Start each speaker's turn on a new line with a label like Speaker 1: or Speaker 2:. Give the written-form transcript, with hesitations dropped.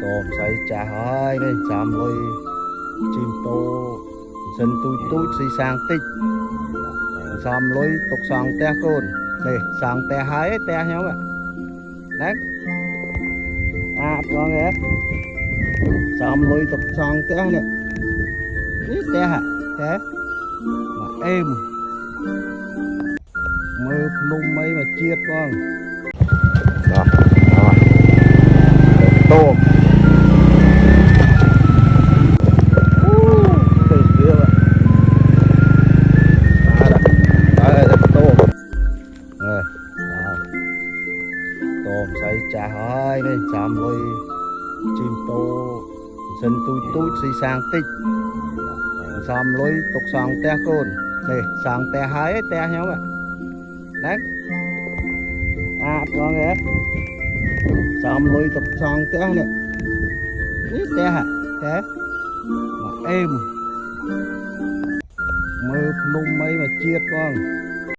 Speaker 1: tôm say chả hơi đây xàm lôi chim tô dân tôi xì sang tích xàm lôi tục sang te côn đây sang te hái te nhau ạ đấy con nghe xàm lôi tục sang te này ít te hả thế mà êm mơ lung mấy mà chiết con đó tôm tôm say chả hơi đây xàm lôi chim tô dân tôi xì sang tích xàm lôi tục sang te côn đây sang te hái te nhau ạ đấy con nghe xàm lôi tục sang te này ít te hả thế mà êm mơ lung mấy mà chiết con